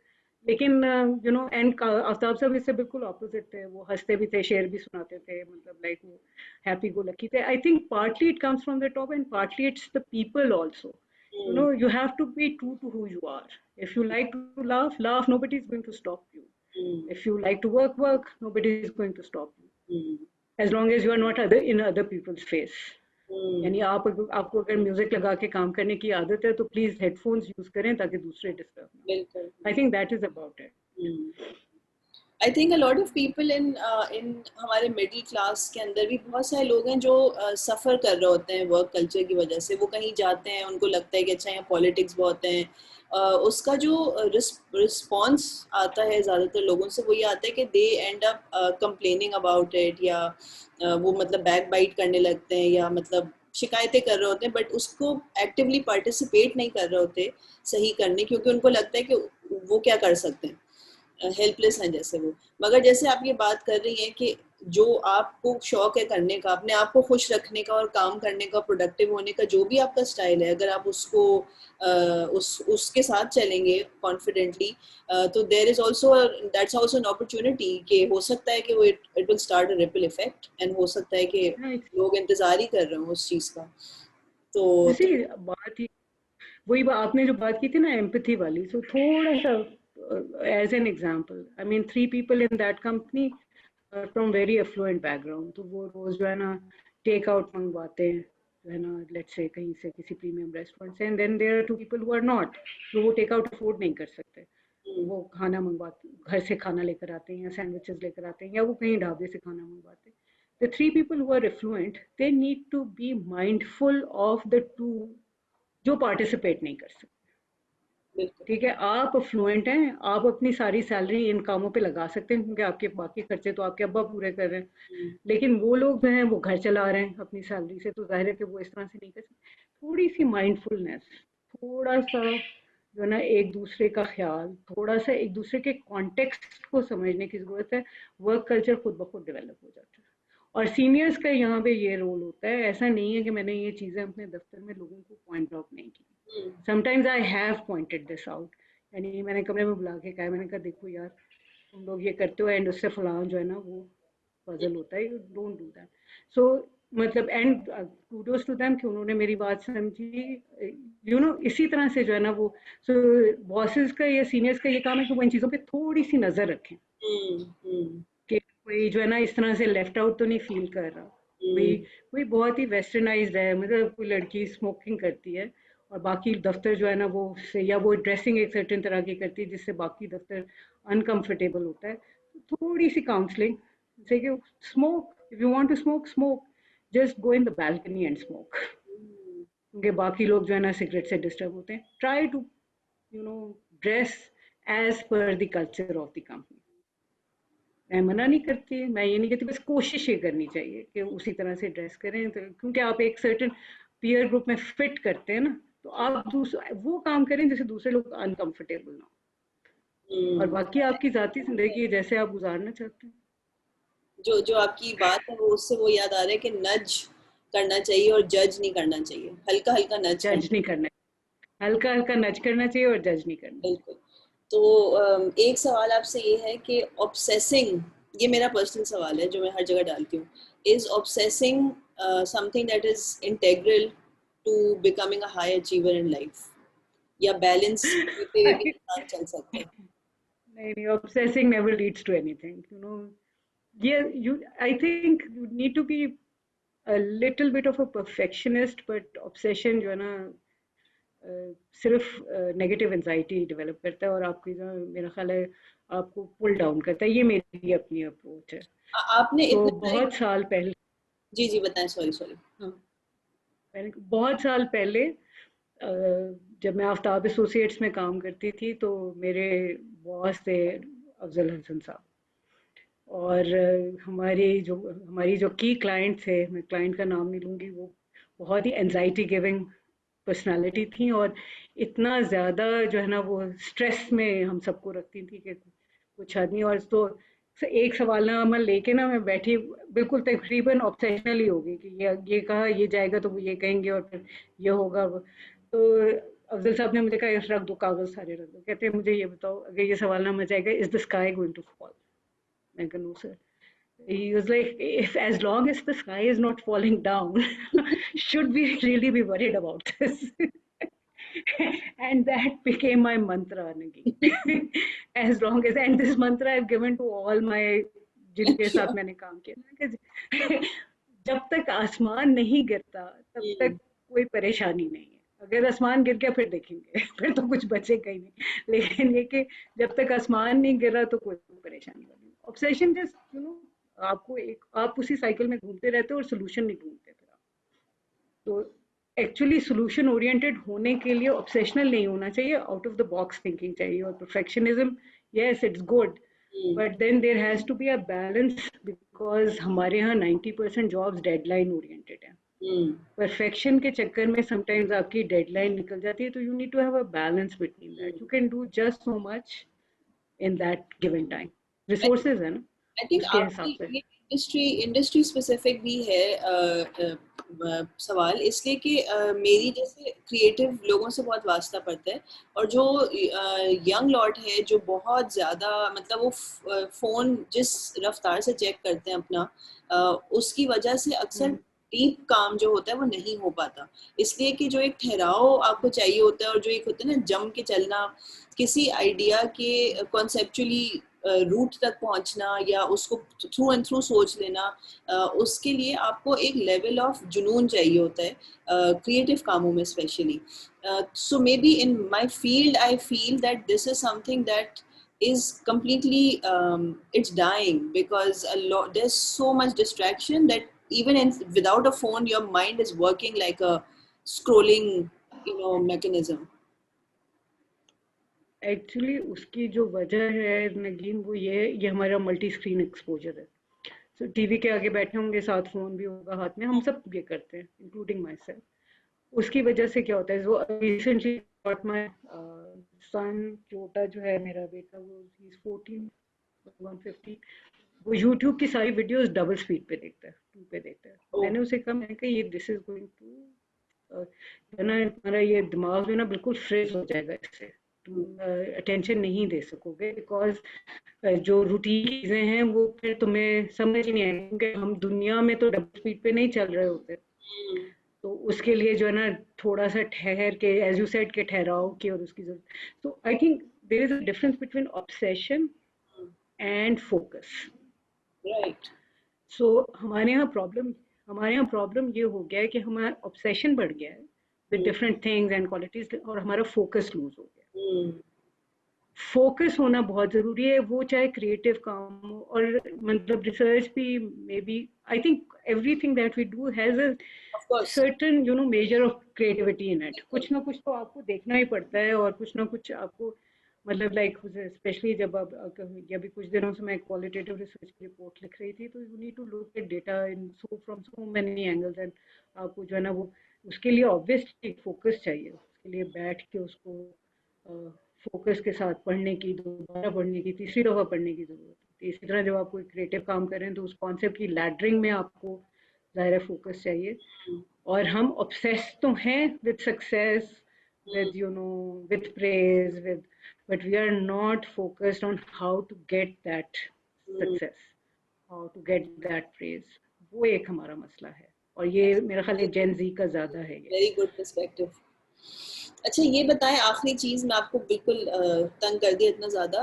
लेकिन एंड आफ्ताब साहब इससे बिल्कुल ऑपोजिट थे। वो हंसते भी थे, शेर भी सुनाते थे, मतलब लाइक वो हैप्पी गो लकी थे। I think partly it comes from the top and partly it's the people also. You have to be true to who you are. If you like to laugh, nobody is going to stop you. If you like to work, nobody is going to stop you. As long as you are not in other people's face. यानी आपको अगर music लगा के काम करने की आदत है तो प्लीज हेडफोन्स यूज करें ताकि दूसरे डिस्टर्ब ना। I think that is about it. I think a lot of people in हमारे मिडिल क्लास के अंदर भी बहुत सारे लोग हैं जो सफ़र कर रहे होते हैं वर्क कल्चर की वजह से। वो कहीं जाते हैं, उनको लगता है कि अच्छा यहाँ पॉलिटिक्स बहुत हैं, उसका जो रिस्पॉन्स आता है ज़्यादातर लोगों से वो ये आता है कि they end up complaining about it, या वो मतलब बैक बाइट करने लगते हैं या मतलब शिकायतें कर रहे होते हैं, बट उसको एक्टिवली पार्टिसिपेट नहीं कर रहे होते सही करने, क्योंकि उनको लगता है कि वो क्या कर सकते हैं। हेल्पलेस हैं जैसे वो। मगर जैसे आप ये बात कर रही हैं कि जो आपको शौक है करने का, अपने आप को खुश रखने का और काम करने का, प्रोडक्टिव होने का, जो भी आपका स्टाइल है, अगर आप उसको उसके साथ चलेंगे कॉन्फिडेंटली, तो there is also, that's also an opportunity कि हो सकता है कि वो it will start a ripple effect, and हो सकता है कि लोग इंतजार ही कर रहे हो उस चीज का। तो बात ही वही आपने जो बात की थी ना एम्पैथी वाली, सो थोड़ा सा as an example, I mean 3 people in that company from very affluent background, तो वो रोज जो है ना टेक आउट मंगवाते हैं, जो है ना लेट्स से कहीं से किसी प्रीमियम रेस्टोरेंट से, and then there are 2 people who are not, तो वो टेक आउट अफोर्ड नहीं कर सकते, वो खाना मंगवाते, घर से खाना लेकर आते हैं या सैंडविचेस लेकर आते हैं या वो कहीं ढाबे से खाना मंगवाते हैं। The 3 people who are affluent, they need to be mindful of the 2 जो पार्टिसिपेट नहीं कर सकते। ठीक है, आप फ्लुएंट हैं, आप अपनी सारी सैलरी इन कामों पे लगा सकते हैं क्योंकि आपके बाकी खर्चे तो आपके अब्बा पूरे कर रहे हैं, लेकिन वो लोग जो हैं वो घर चला रहे हैं अपनी सैलरी से, तो जाहिर है कि वो इस तरह से नहीं कर सकते। थोड़ी सी माइंडफुलनेस, थोड़ा सा जो है ना एक दूसरे का ख्याल, थोड़ा सा एक दूसरे के कॉन्टेक्स्ट को समझने की जरूरत है। वर्क कल्चर खुद ब खुद डेवलप हो जाता है। और सीनियर्स का यहाँ पे ये रोल होता है, ऐसा नहीं है कि मैंने ये चीजें अपने दफ्तर में लोगों को पॉइंट आउट नहीं की, sometimes I have pointed this out, यानी मैंने कमरे में बुला के कहा, मैंने कहा देखो यार तुम लोग ये करते हो एंड उससे फलां जो है ना वो पजल होता है, यू डोंट डू दैट। सो मतलब एंड कूडोज टू देम कि उन्होंने मेरी बात समझी, यू नो इसी तरह से जो है ना वो, सो बॉसेस का या सीनियर्स का ये काम है कि वो इन चीज़ों पे थोड़ी सी नज़र रखें कि कोई जो है ना इस तरह से लेफ्ट आउट तो नहीं फील कर रहा। कोई कोई बहुत ही वेस्टर्नाइज्ड है, मतलब कोई लड़की स्मोकिंग करती है और बाकी दफ्तर जो है ना वो से, या वो ड्रेसिंग एक सर्टेन तरह की करती है जिससे बाकी दफ्तर अनकंफर्टेबल होता है, तो थोड़ी सी काउंसलिंग से कि smoke, if you want to smoke smoke, just go in the balcony and smoke, क्योंकि बाकी लोग जो है ना सिगरेट से डिस्टर्ब होते हैं। Try to you know dress as per the culture of the company. मैं मना नहीं करती, मैं ये नहीं कहती, बस कोशिश ये करनी चाहिए कि उसी तरह से ड्रेस करें, तो क्योंकि आप एक सर्टेन पीयर ग्रुप में फिट करते हैं ना, तो आप वो काम करें जिससे दूसरे लोग अनकंफर्टेबल ना हो, और बाकी आपकी जाती जिंदगी जैसे आप गुजारना चाहते हैं। जो जो आपकी बात है वो उससे वो याद आ रहा है कि नज करना चाहिए और जज नहीं करना चाहिए, हल्का हल्का नज जज नहीं करना, हल्का हल्का नज करना चाहिए और जज नहीं करना। बिल्कुल। तो एक सवाल आपसे ये है कि ऑब्सेसिंग, ये मेरा पर्सनल सवाल है जो मैं हर जगह डालती हूँ, is obsessing something that is integral to becoming a high achiever in life, या बैलेंस करते हुए भी इंसान चल सकता है? नहीं नहीं, obsessing never leads to anything, you know। Yeah, I think you need to be a little bit of a perfectionist, but obsession जो है ना सिर्फ नेगेटिव एंजाइटी डेवलप करता है और आपकी जो मेरा ख्याल है आपको पुल डाउन करता है। ये मेरी अपनी अप्रोच है। आपने तो इतने बहुत साल पहले, जी जी बताएं, सॉरी सॉरी। हाँ, मैंने बहुत साल पहले जब मैं आफ्ताब एसोसिएट्स में काम करती थी, तो मेरे बॉस थे अफजल हसन साहब, और हमारी जो की क्लाइंट थे, मैं क्लाइंट का नाम नहीं लूँगी, वो बहुत ही एनजाइटी गिविंग पर्सनालिटी थी और इतना ज़्यादा जो है ना वो स्ट्रेस में हम सबको रखती थी कि कुछ आदमी। और तो एक सवालनामा लेके ना मैं बैठी, बिल्कुल तकरीबन ऑब्सेशनल ही हो गई कि ये कहा ये जाएगा तो वो ये कहेंगे और फिर ये होगा। तो अफजल साहब ने मुझे कहा रख दो कागज सारे रख दो, कहते हैं मुझे ये बताओ अगर ये सवालनामा जाएगा, is the sky going to fall? मैं कहा no sir. He was like, if as long as the sky is not falling down, should we really be worried about this? And that became my mantra, Nagi. As long as, and this mantra I've given to all my जिनके साथ मैंने काम किया, जब तक आसमान नहीं गिरता तब तक कोई परेशानी नहीं है। अगर आसमान गिर गया फिर देखेंगे, फिर तो कुछ बचेगा ही नहीं, लेकिन ये कि जब तक आसमान नहीं गिरा तो कोई परेशानी नहीं। ऑब्सेशन जस्ट यू नो आपको एक, आप उसी साइकिल में घूमते रहते हो और सोल्यूशन नहीं ढूंढते फिर आप। तो एक्चुअली सोल्यूशन ओरिएंटेड होने के लिए ऑब्सेशनल नहीं होना चाहिए, out of the box thinking चाहिए। और perfectionism, yes it's good, but then there has to be a balance, because हमारे यहाँ 90% जॉब्स डेडलाइन ओरिएंटेड है। परफेक्शन के चक्कर में समटाइम्स आपकी डेडलाइन निकल जाती है, तो you need to have a balance between that. You can do just so much in that given time. Resources है ना, आई थिंक उसके हिसाब आपकी से. ये इंडस्ट्री स्पेसिफिक भी है सवाल, इसलिए कि मेरी जैसे क्रिएटिव लोगों से बहुत वास्ता पड़ता है, और जो यंग लॉट है जो बहुत ज़्यादा मतलब वो फ़ोन जिस रफ्तार से चेक करते हैं अपना, उसकी वजह से अक्सर डीप काम जो होता है वो नहीं हो पाता, इसलिए कि जो एक ठहराव आपको चाहिए होता है और जो एक होता है ना जम के चलना, किसी आइडिया के कॉन्सेप्चुअली रूट तक पहुंचना या उसको थ्रू एंड थ्रू सोच लेना, उसके लिए आपको एक लेवल ऑफ जुनून चाहिए होता है क्रिएटिव कामों में specially. So may be in my field I feel that this is something that is completely it's dying because there's so much distraction that even without a phone your mind is working like a scrolling mechanism. Actually उसकी जो वजह है नगीन वो ये हमारा multi screen exposure है. So TV के आगे बैठे होंगे, साथ फोन भी होगा हाथ में, हम सब ये करते हैं इंक्लूडिंग माई सेल्फ. उसकी वजह से क्या होता है, वो रिसेंटली गॉट माय सन, छोटा जो है मेरा बेटा, वो ही इज 14 150, वो यूट्यूब की सारी वीडियोस डबल स्पीड पे देखता है, 2 पे देखता है. मैंने उसे कहा, मैंने कहा ये दिस इज गोइंग टू ना तुम्हारा ये दिमाग जो है ना बिल्कुल फ्रेश हो जाएगा इससे, तुम अटेंशन नहीं दे सकोगे, बिकॉज जो रूटीन चीजें हैं वो फिर तुम्हें समझ ही नहीं आएगी, क्योंकि हम दुनिया में तो डबल स्पीड पे नहीं चल रहे होते. तो उसके लिए जो है ना थोड़ा सा ठहर के, एज यू सेड के ठहराव की और उसकी जरूरत. तो I think there is a difference between obsession and focus. Right. So हमारे यहाँ प्रॉब्लम ये हो गया है कि हमारा ऑब्सेशन बढ़ गया है with different things and qualities, और हमारा फोकस लूज हो गया. फोकस होना बहुत जरूरी है, वो चाहे क्रिएटिव काम हो, और मतलब रिसर्च भी maybe, I think everything that we do has a certain measure of creativity in it. कुछ ना कुछ तो आपको देखना ही पड़ता है, और कुछ ना कुछ आपको मतलब लाइक स्पेशली जब आप अभी कुछ दिनों से मैं क्वालिटेटिव रिसर्च की रिपोर्ट लिख रही थी, तो you need to look at data in from so many angles, and आपको जो है ना वो उसके लिए ऑब्वियसली फोकस चाहिए. उसके लिए बैठ के उसको फोकस के साथ पढ़ने की, दोबारा पढ़ने की, तीसरी दफ़ा पढ़ने की ज़रूरत होती है. इसी तरह जब आप कोई क्रिएटिव काम करें तो उस कॉन्सेप्ट की लैडरिंग में आपको ज़ाहिर फोकस चाहिए. और हम ऑब्सेस तो हैं with success, with with praise, but we are not focused on how to get that success, how to get that praise. वो एक हमारा मसला है, और ये मेरा ख्याल है जेन ज़ी का ज़्यादा है. Very good perspective. अच्छा ये बताएं, आखिरी चीज, मैं आपको बिल्कुल तंग कर दिया इतना ज्यादा.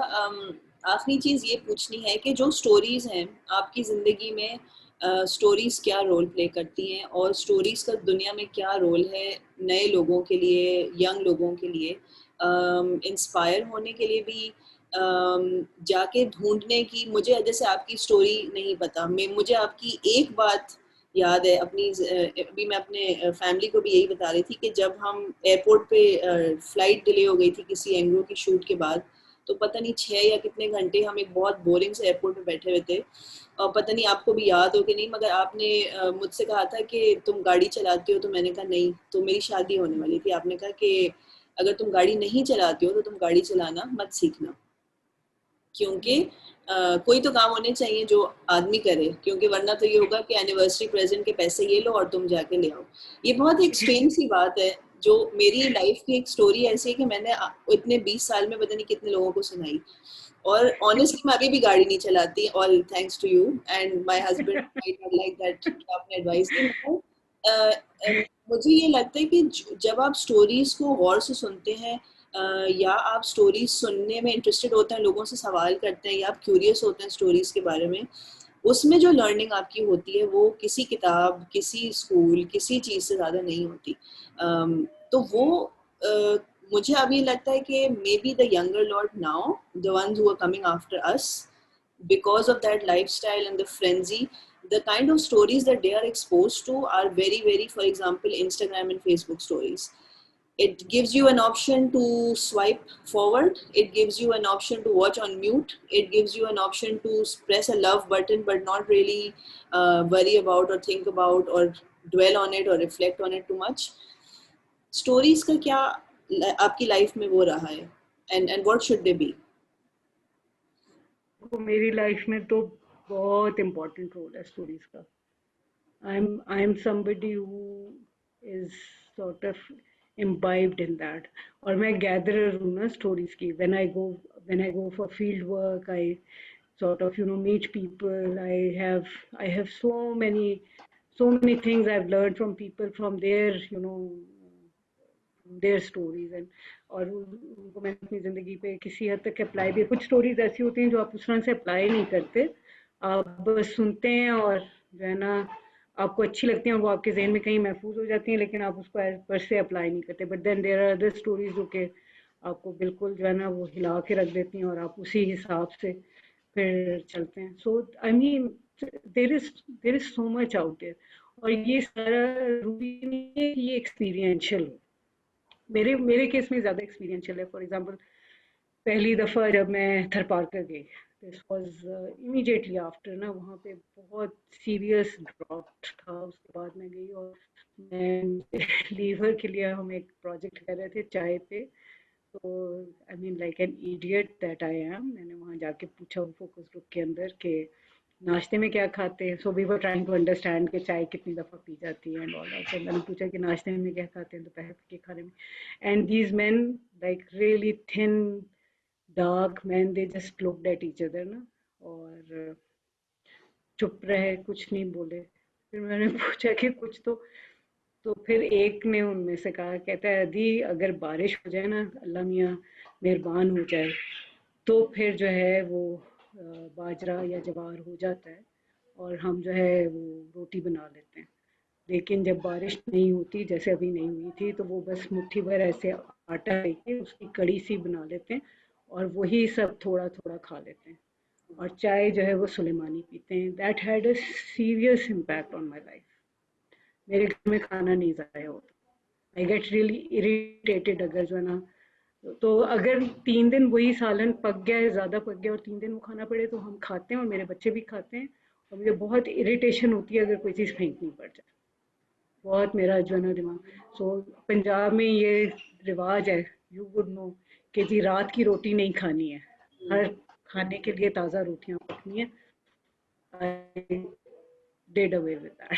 आखिरी चीज ये पूछनी है कि जो स्टोरीज हैं आपकी जिंदगी में, स्टोरीज क्या रोल प्ले करती हैं, और स्टोरीज का दुनिया में क्या रोल है नए लोगों के लिए, यंग लोगों के लिए, इंस्पायर होने के लिए भी, जाके ढूंढने की. मुझे जैसे आपकी स्टोरी नहीं पता, मुझे आपकी एक बात याद है अपनी. अभी मैं अपने फैमिली को भी यही बता रही थी कि जब हम एयरपोर्ट पे फ्लाइट डिले हो गई थी किसी एंग्रो की शूट के बाद, तो पता नहीं 6 या कितने घंटे हम एक बहुत बोरिंग से एयरपोर्ट पे बैठे हुए थे. और पता नहीं आपको भी याद हो कि नहीं, मगर आपने मुझसे कहा था कि तुम गाड़ी चलाती हो, तो मैंने कहा नहीं. तो मेरी शादी होने वाली थी. आपने कहा कि अगर तुम गाड़ी नहीं चलाती हो तो तुम गाड़ी चलाना मत सीखना, क्योंकि कोई तो काम होने चाहिए जो आदमी करे, क्योंकि वरना तो ये होगा कि एनिवर्सरी प्रेजेंट के पैसे ये लो और तुम जाके ले आओ. ये बहुत एक स्ट्रेंज सी बात है, जो मेरी लाइफ की एक स्टोरी ऐसी है कि मैंने इतने 20 साल में पता नहीं कितने लोगों को सुनाई. और ऑनेस्टली मैं अभी भी गाड़ी नहीं चलाती, all thanks to you and my husband might not like that आपने एडवाइस दी. मुझे ये लगता है कि जब आप स्टोरीज को गौर से सुनते हैं, या आप स्टोरीज सुनने में इंटरेस्टेड होते हैं, लोगों से सवाल करते हैं, या आप क्यूरियस होते हैं स्टोरीज के बारे में, उसमें जो लर्निंग आपकी होती है वो किसी किताब, किसी स्कूल, किसी चीज़ से ज़्यादा नहीं होती. तो वो मुझे अभी लगता है कि maybe the younger lot now, the ones who are coming after us, because of that lifestyle and the frenzy, the kind of stories that they are exposed to are very, very, for example, Instagram and Facebook stories. It gives you an option to swipe forward. It gives you an option to watch on mute. It gives you an option to press a love button but not really worry about or think about or dwell on it or reflect on it too much. Stories का क्या आपकी life में वो रहा है, and what should they be? देखो मेरी life में तो बहुत इम्पोर्टेंट रोल है स्टोरीज का. I'm somebody who is sort of imbibed in that. और मैं gatherer हूँ ना stories की. When I go for field work, I sort of meet people. I have so many things I've learned from people, from their stories. And और उनको मैंने अपनी जिंदगी पे किसी हद तक अप्लाई भी. कुछ स्टोरीज ऐसी होती हैं जो आप उस तरह से अप्लाई नहीं करते, आप बस सुनते हैं और जो है ना आपको अच्छी लगती हैं और वो आपके जहन में कहीं महफूज हो जाती हैं, लेकिन आप उसको पर से अप्लाई नहीं करते. But then there are other stories जो कि आपको बिल्कुल जो है ना वो हिला के रख देती हैं और आप उसी हिसाब से फिर चलते हैं. So I mean there is so much out there. और ये सारा जरूरी नहीं है कि ये एक्सपीरियंशियल हो. मेरे केस में ज़्यादा एक्सपीरियंशियल है. फॉर एग्जांपल पहली दफ़ा जब मैं थरपारकर गई, दिस वाज इमीडिएटली आफ्टर ना, वहाँ पे बहुत सीरियस ड्रॉप था. उसके बाद मैं गई और मैं लीवर के लिए हम एक प्रोजेक्ट कर रहे थे चाय पे. तो I mean like an idiot that I am, मैंने वहाँ जाके पूछा फोकस ग्रुप के अंदर कि नाश्ते में क्या खाते हैं. So we were trying to understand कि चाय कितनी दफ़ा पी जाती है एंड ऑल दैट. सो मैंने पूछा कि नाश्ते में क्या खाते हैं दोपहर के खाने में. And these man like really thin dark man, they just looked at each other ना, और चुप रहे, कुछ नहीं बोले. फिर मैंने पूछा कि कुछ तो फिर एक ने उनमें से कहा, कहता है अदी अगर बारिश हो जाए ना, अल्लाह मियाँ मेहरबान हो जाए, तो फिर जो है वो बाजरा या जवार हो जाता है और हम जो है वो रोटी बना लेते हैं. लेकिन जब बारिश नहीं होती, जैसे अभी नहीं हुई थी, तो वो बस मुट्ठी भर ऐसे आटा लेके उसकी कड़ी सी बना लेते हैं और वही सब थोड़ा थोड़ा खा लेते हैं और चाय जो है वो सुलेमानी पीते हैं. That had a serious impact on my life. मेरे घर में खाना नहीं ज़ाया होता. आई गेट रियली इरिटेटेड अगर जो है ना, तो अगर 3 दिन वही सालन पक गया है, ज़्यादा पक गया और 3 दिन वो खाना पड़े तो हम खाते हैं और मेरे बच्चे भी खाते हैं. और मुझे बहुत इरिटेशन होती है अगर कोई चीज़ फेंकनी पड़ जाए. बहुत मेरा जो है ना दिमाग. सो पंजाब में ये रिवाज है, यू वुड नो, कि जी रात की रोटी नहीं खानी है, हर खाने के लिए ताज़ा रोटियां पकनी है. I did away with that.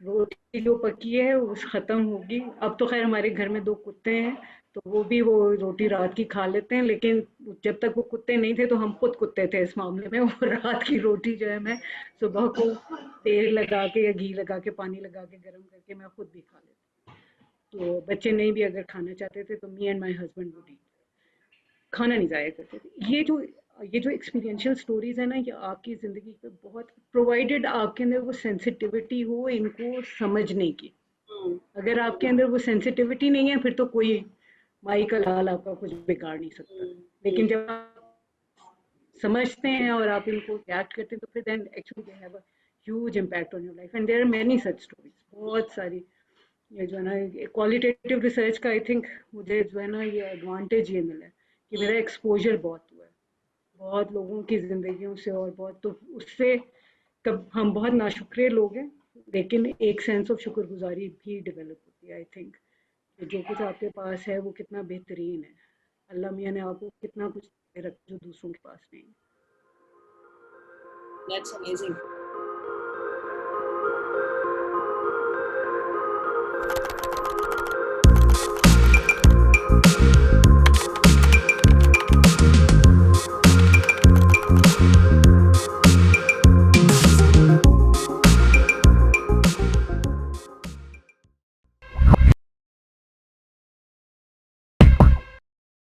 रोटी जो पकी है वो ख़त्म होगी. अब तो खैर हमारे घर में 2 कुत्ते हैं तो वो भी वो रोटी रात की खा लेते हैं, लेकिन जब तक वो कुत्ते नहीं थे तो हम खुद कुत्ते थे इस मामले में. और रात की रोटी जो है मैं सुबह को तेल लगा के या घी लगा के पानी लगा के गर्म करके मैं खुद भी खा लेती. तो बच्चे नहीं भी अगर खाना चाहते थे तो me and my husband would eat. खाना नहीं ज़ाया करते थे. ये जो एक्सपीरियंशियल स्टोरीज है ना, ये आपकी ज़िंदगी पे बहुत, प्रोवाइडेड आपके अंदर वो सेंसिटिविटी हो इनको समझने की. अगर आपके अंदर वो सेंसिटिविटी नहीं है फिर तो कोई माई का लाल आपका कुछ बिगाड़ नहीं सकता. लेकिन जब आप समझते हैं और आप इनको रिएक्ट करते हैं तो फिर then actually they have a huge impact on your life. And there are many such stories, बहुत सारी. ये जो है ना क्वालिटेटिव रिसर्च का आई थिंक मुझे जो है ना ये एडवांटेज ये मिला है कि मेरा एक्सपोजर बहुत हुआ है बहुत लोगों की ज़िंदगियों से, और बहुत, तो उससे तब हम बहुत नाशुक्रे लोग हैं, लेकिन एक सेंस ऑफ शुक्रगुजारी भी डेवलप होती है. आई थिंक जो कुछ आपके पास है वो कितना बेहतरीन है. अल्लाह मियाँ ने आपको कितना कुछ दे रखा जो दूसरों के पास नहीं. That's amazing.